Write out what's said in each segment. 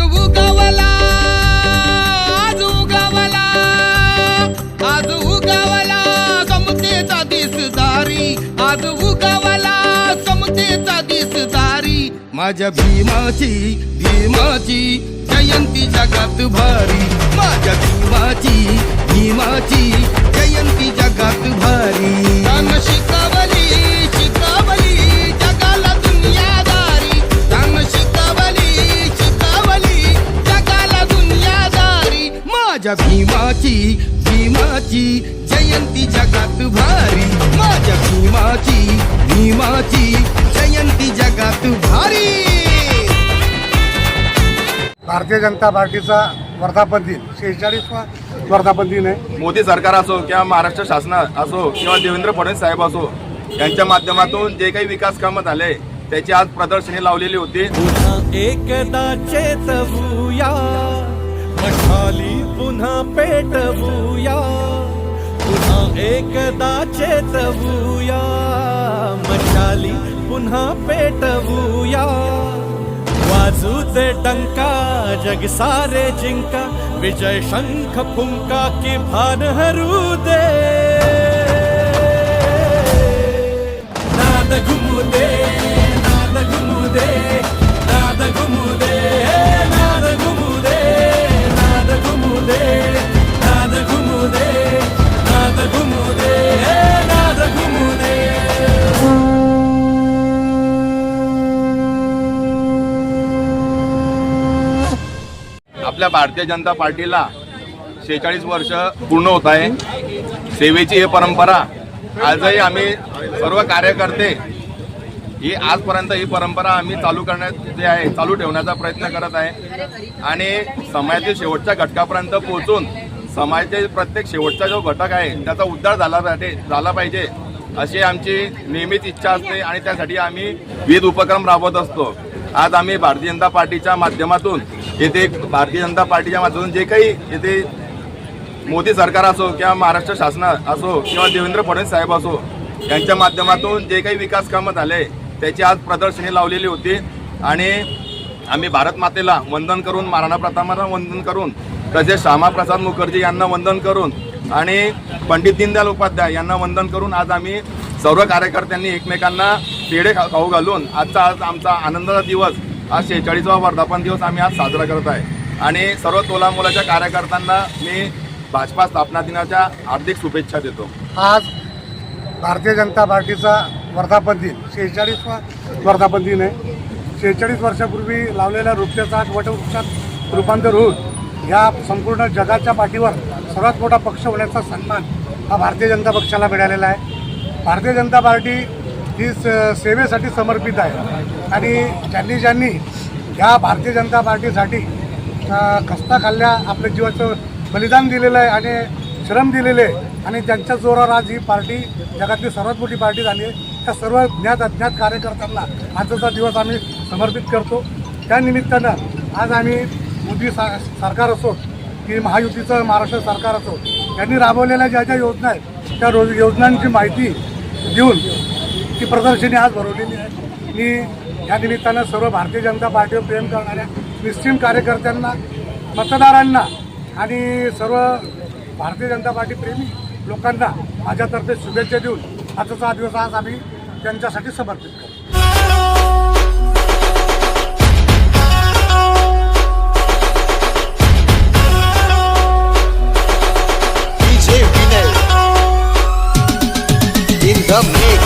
उगवला, आज उगवला, आज उगवला समतेचा दिसदारी, आज उगवला समतेचा दिसदारी. माझ्या भीमाची भीमाची जयंती जगात भारी, माझ्या भीमाची जयंती जगात भारी. तान शिकवली शिकवली जगाला दुनियादारी, तान शिकवली शिकवली जगाला दुनियादारी. माझ्या भीमाची जयंती जगात भारी, माझ्या भीमाची जयंती जगात भारी. भारतीय जनता पार्टीचा वर्धापन दिन 46वा वर्धापन दिन आहे. मोदी सरकार असो किंवा महाराष्ट्र शासन असो किंवा देवेंद्र फडणवीस साहेब असो, यांच्या माध्यमातून जे काही विकास कामं झाले त्याची आज प्रदर्शनी लावलेली होती. पुन्हा एकदा चेतवूया, मशाली पुन्हा पेटवूया, पुन्हा एकदा चेतवूया, मशाली पुन्हा पेटवूया. वाजू दे डंका जग सारे जिंका, विजय शंख फुंका की भान हरू दे. नाद घुमू दे, नाद घुमू दे, नाद घुमू दे, नाद घुमू दे, नाद घुमू दे, नाद घुमू दे, नाद घुमू दे, नाद घुमू दे. आपल्या भारतीय जनता पार्टीला 46 वर्ष पूर्ण होत आहे. सेवेची ही परंपरा आजही आम्ही सर्व कार्यकर्ते ही आजपर्यंत ही परंपरा आम्ही चालू ठेवण्याचा प्रयत्न करत आहे. आणि समाजाच्या शेवटच्या घटकापर्यंत पोहोचून समाजाचे प्रत्येक शेवटचा जो घटक आहे त्याचा उद्धार झाला पाहिजे अशी आमची नेहमीच इच्छा असते आणि त्यासाठी आम्ही विविध उपक्रम राबवत असतो. आज आम्ही भारतीय जनता पार्टीच्या माध्यमातून जे काही येथे मोदी सरकार असो किंवा महाराष्ट्र शासन असो किंवा देवेंद्र फडणवीस साहेब असो, यांच्या माध्यमातून जे काही विकास कामं झाले त्याची आज प्रदर्शनी लावलेली होती. आणि आम्ही भारत मातेला वंदन करून, महाराणा प्रतापांना वंदन करून, तसेच श्यामाप्रसाद मुखर्जी यांना वंदन करून आणि पंडित दीनदयाल उपाध्याय यांना वंदन करून आज आम्ही सर्व कार्यकर्त्यांनी एकमेकांना पेढे खाऊ घालून आज आमचा आनंदाचा दिवस, आज 46वा वर्धापन दिवस आम्ही आज साजरा करत आहे. आणि सर्व तोला मोलाच्या कार्यकर्त्यांना मी भाजपा स्थापना दिनाच्या हार्दिक शुभेच्छा देतो. आज भारतीय जनता पार्टीचा वर्धापन दिन 46वा वर्धापन दिन आहे. 46 वर्षापूर्वी लावलेल्या रोपट्याचा आज वटवृक्षात रूपांतर होऊन या संपूर्ण जगाच्या पाठीवर सर्वात मोठा पक्ष होण्याचा सन्मान हा भारतीय जनता पक्षाला मिळालेला आहे. भारतीय जनता पार्टी ही सेवेसाठी समर्पित आहे आणि ज्यांनी ह्या भारतीय जनता पार्टीसाठी खस्ता खाल्ल्या, आपल्या जीवाचं बलिदान दिलेलं आहे आणि श्रम दिलेले आणि त्यांच्या जोरावर आज ही पार्टी जगातली सर्वात मोठी पार्टी झाली आहे. त्या सर्व ज्ञात अज्ञात कार्यकर्त्यांना आजचा दिवस आम्ही समर्पित करतो. त्यानिमित्तानं आज आम्ही मोदी सरकार असो की महायुतीचं महाराष्ट्र सरकार असो, यांनी राबवलेल्या ज्या योजना आहेत त्या योजनांची माहिती देऊन ती प्रदर्शनी आज भरवलेली आहे. मी या निमित्तानं सर्व भारतीय जनता पार्टीवर प्रेम करणाऱ्या निश्चित कार्यकर्त्यांना, मतदारांना आणि सर्व भारतीय जनता पार्टी प्रेमी लोकांना माझ्यातर्फे शुभेच्छा देऊन आजचा दिवस आज आम्ही त्यांच्यासाठी समर्पित करतो. In the mix.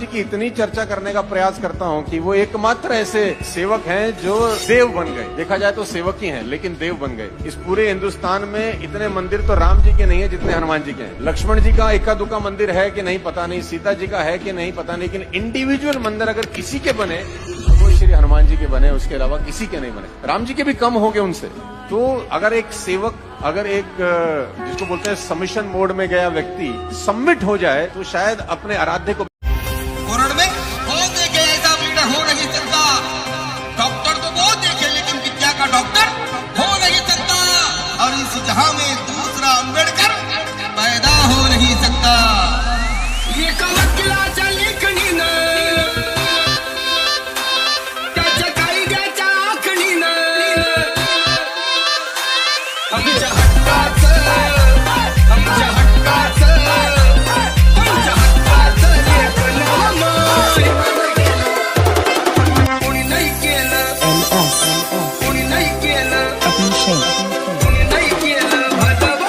जी की इतनी चर्चा करने का प्रयास करता हूं कि वो एकमात्र ऐसे सेवक हैं जो देव बन गए। देखा जाए तो सेवक ही हैं, लेकिन देव बन गए। इस पूरे हिंदुस्तान में इतने मंदिर तो राम जी के नहीं है जितने हनुमान जी के हैं। लक्ष्मण जी का इक्का दुक्का मंदिर है कि नहीं पता नहीं, सीता जी का है कि नहीं पता नहीं, लेकिन इंडिविजुअल मंदिर अगर किसी के बने तो वो श्री हनुमान जी के बने, उसके अलावा किसी के नहीं बने। राम जी के भी कम हो गए उनसे। तो अगर एक सेवक, अगर एक जिसको बोलते हैं सबमिशन मोड में गया व्यक्ति सबमिट हो जाए तो शायद अपने आराध्य को। कोरड में बहुत देखे ऐसा लीडर हो नहीं सकता। डॉक्टर तो बहुत देखे लेकिन विद्या का डॉक्टर हो नहीं सकता। और इस जहां में दूसरा अम्बेडकर पैदा हो नहीं सकता। ये कलकलाच्या लेखणीनं त्याच्या कायद्याच्या आखणीनं आमच्या हक्काचं आमच्या हक्काचं आमच्या हक्काचं लेखन कोणी नाही केलं कोणी नाही केलं कोणी नाही केलं भजव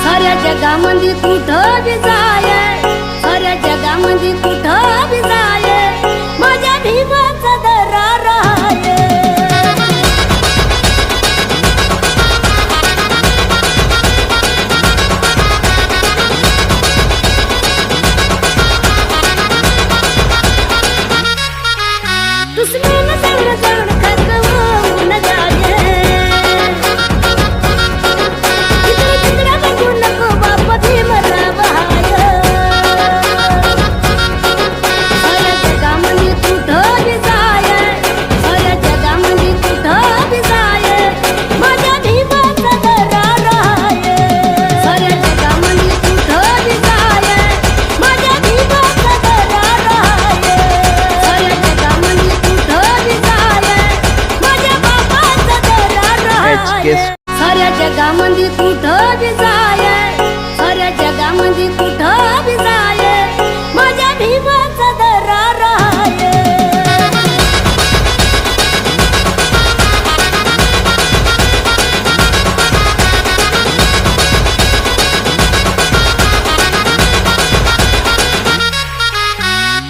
साऱ्या जगामध्ये कुठं बी जाय, साऱ्या जगामध्ये कुठं बी जाय, माझ्या भीमाचा दरार आहे. दुश्मन सण सण खतवून जागे, इकडे तिकडे बघू नको बाप भीमराव हाय. साऱ्या जगामध्ये कुठं बी जाय, साऱ्या जगामध्ये कुठं बी जाय, माझ्या भीमाचा दरार आहे. साऱ्या जगामध्ये कुठं बी जाय, माझ्या भीमाचा दरार आहे. साऱ्या जगामध्ये कुठं बी जाय, माझ्या बाबाचा दरार आहे. साऱ्या जगामध्ये कुठं बी जाय, साऱ्या जगामध्ये कुठं बी जाय, माझ्या भीमाचा दरार आहे.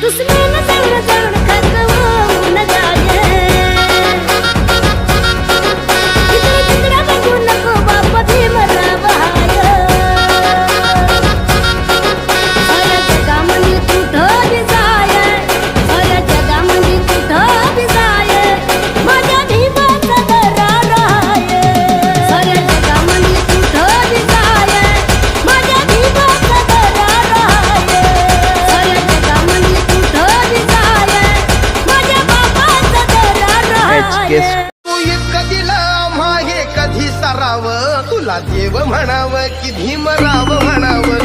दुश्मन सण सण खतवून जागे, इकडे तिकडे बघू नको बाप भीमराव हाय. साऱ्या जगामध्ये कुठं बी जाय, साऱ्या जगामध्ये कुठं बी जाय, माझ्या भीमाचा दरार आहे. साऱ्या जगामध्ये कुठं बी जाय, माझ्या भीमाचा दरार आहे. साऱ्या जगामध्ये कुठं बी जाय, माझ्या बाबाचा दरार आहे. तू इतकं दिलं मागे कधी सराव, तुला देव म्हणावं की भीमराव म्हणावं.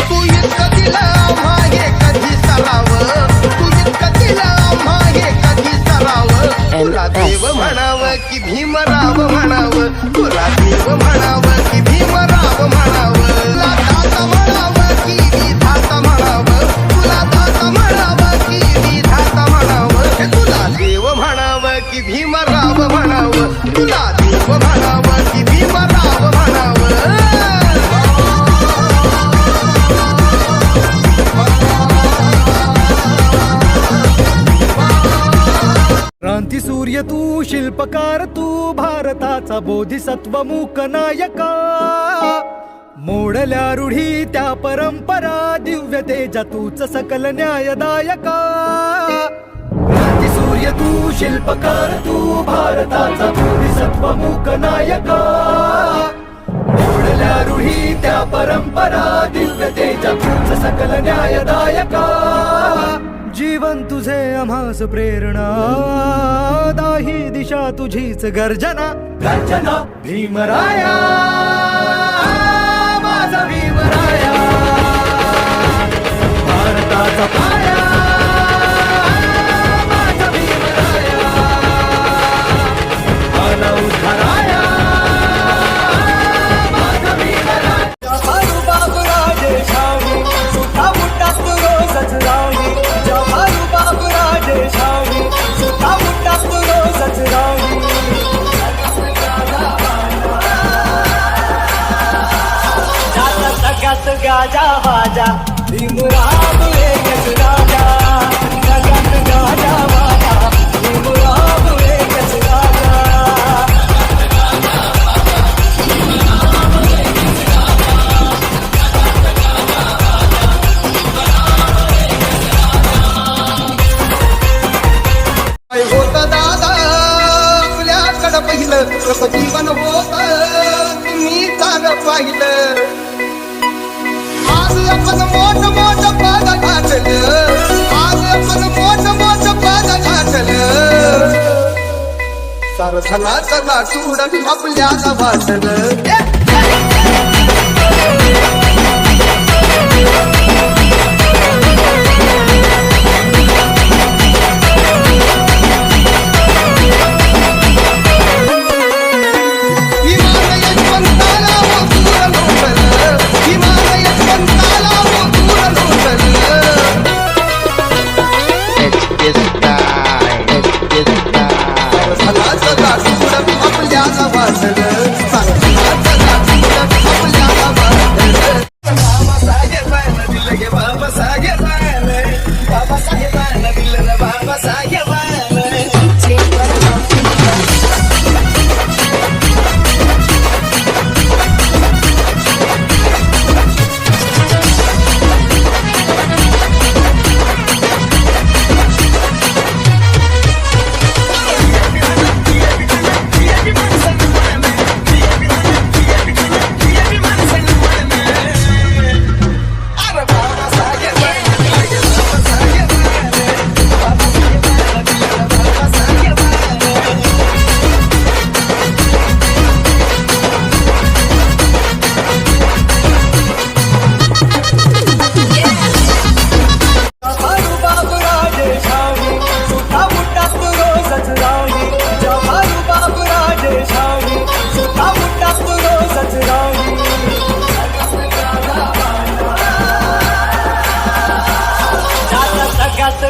तू इतकं दिलं मागे कधी सराव, तू इतकं दिलं मागे कधी सराव, तुला देव म्हणावं की भीमराव म्हणावं, तुला देव म्हणावं की भीमराव म्हणावं. तुला दाता म्हणावं की विधाता म्हणावं, तुला दाता म्हणावं की विधाता म्हणावं. हे तुला देव म्हणावं की भीमराव म्हणावं, तुला देव म्हणावं की भीमराव म्हणावं. क्रांती सूर्य तू, शिल्पकार तू, भारताचा बोधिसत्व मूक नायका. मोडल्या रूढी त्या परंपरा, दिव्य तेजा तूच सकल न्यायदायका. क्रांती सूर्य तू, शिल्पकार तू, भारताचा बोधिसत्व मूक नायका. मोडल्या रूढी त्या परंपरा, दिव्य तेजा तूच सकल न्यायदायका. जीवन तुझे आम्हास प्रेरणा, दाही दिशा तुझीच गर्जना. गर्जना भीमराया, माझा भीमराया, भारताचा पाया, माझा भीमराया, आला उद्धाराया, माझा भीमराया. बाबू राजे शाही, सुखा मुठा तू रोजच राही. सारथनाचा गाठूड आपल्या गावातल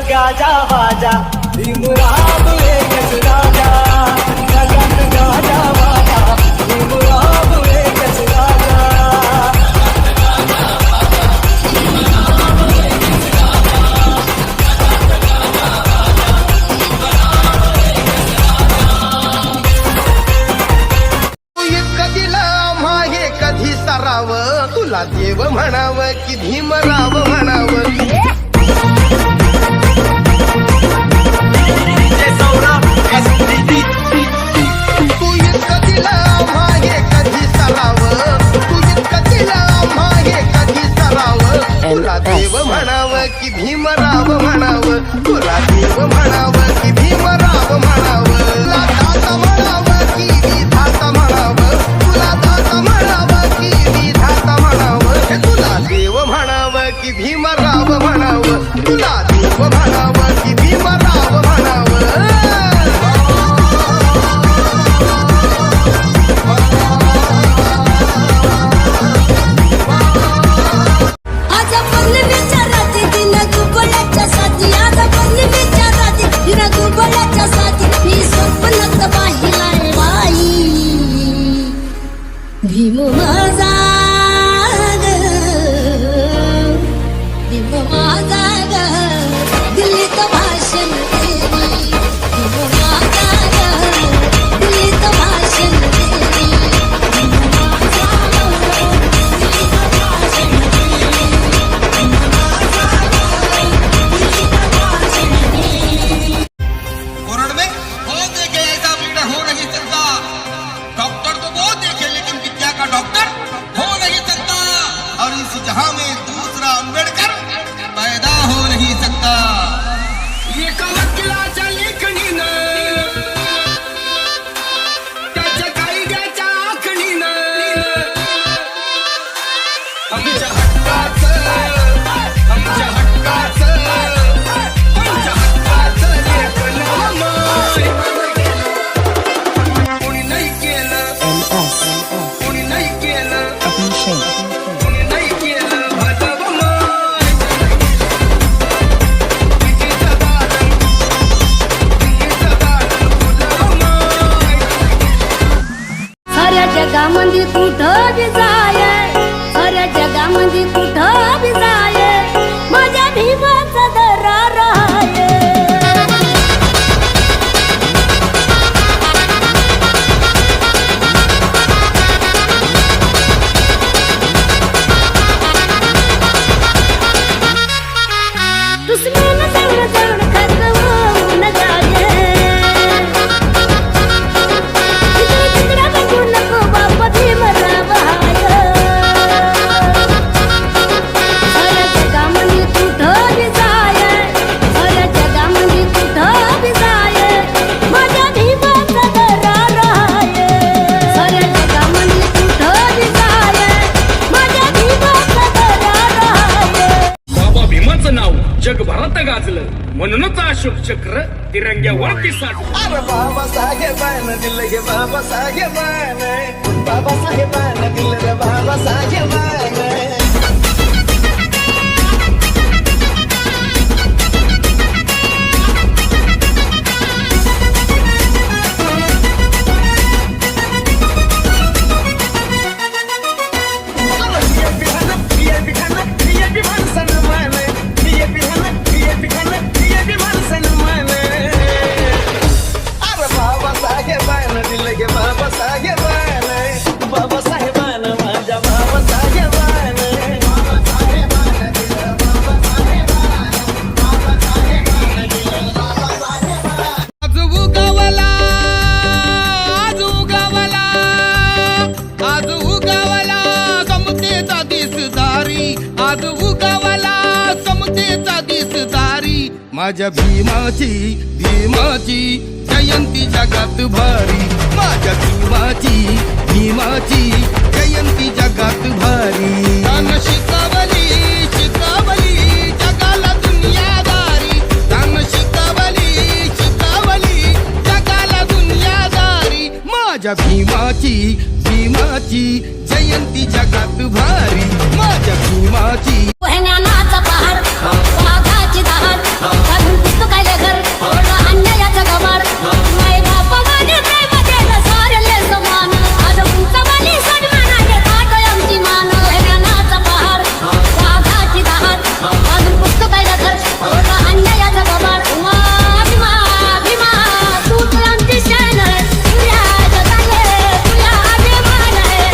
गाजा बाजा भीमराव एकच राजा जगात गाजा बाजा भीमराव एकच राजा तू इतकं दिलं आम्हा हे कधी सराव तुला देव म्हणावं की भीमराव म्हणावं तू इतकं दिलं आम्हा हे कधी सराव तू इतकं दिलं आम्हा हे कधी सराव तुला देव म्हणावं की भीमराव म्हणावं तुला देव म्हणावं की भीमराव म्हणावं तुला दाता म्हणावं की विधाता म्हणावं तुला दाता म्हणावं की विधाता म्हणावं हे तुला देव म्हणावं की भीमराव म्हणावं तुला देव म्हणावं की भीमराव म्हणावं आज पडली विचाराती तिला गुगलाच्या साथी आज पडली विचाराती तिला गुगलाच्या साथी मी स्वप्नात पाहिला रे बाई भीम माझा ग भीम माझा ग दिल्लीत भाषण देवी भीम माझा ग दिल्लीत भाषण देवी भीम माझा ग दिल्लीत भाषण कोरड में हो देखे ऐसा बेटा हो नहीं सकता डॉक्टर तो वो देखे लेकिन विद्या का डॉक्टर हो नहीं सकता और इस जहां में दूसरा अंबेडकर पैदा हो नहीं सकता ये वकिलाच्या लेखणीनं त्याच्या कायद्याच्या आखणीनं आमच्या हक्काचं आमच्या हक्काचं आमच्या हक्काचं लेखन कोणी नाही केलं कोणी नाही केलं कोणी नाही केलं भाजप साऱ्या जगामध्ये कुठं बी जाय साऱ्या जगामध्ये कुठं बी जाय माझ्या भीमाचा दरार आहे दुश्मन जवळ जवळ खरवून जाय तिकडे बघू नको बाप भीमराव हाय साऱ्या अशोक चक्र तिरंग्यावरती साजरं. अरे बाबासाहेबानं दिलं गे बाबासाहेबानं, बाबासाहेबानं दिलं रे बाबासाहेबानं. आज उगावला समतेचा दिसदारी, माझ्या भीमाची भीमाची जयंती जगात भारी, माझ्या भीमाची जयंती जगात भारी. तान शिकवली शिकवली जगाला दुनियादारी, तान शिकवली जगाला दुनियादारी, माझ्या भीमाची जयंती जगात भारी, माझ्या भीमाची. ज्ञानाचा पहाड वाघाची दहाड घालून पुस्तकाले घर ओढा अन्यायाचा गवाड माय बापाने प्रेम केलं सारले समान आज तुमचा बली सन्मानाने ताट आमची मान. ज्ञानाचा पहाड वाघाची दहाड घालून पुस्तकाले घर ओढा अन्यायाचा गवाड भीमा भीमा तू तुलांची शान तुझ्या जगाले तुझ्या अभिमान आहे.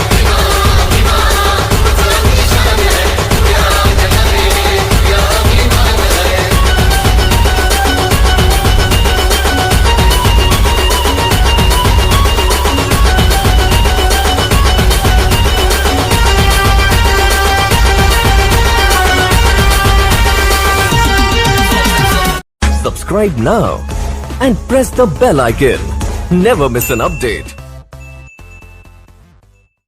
Subscribe now and press the bell icon. Never miss an update.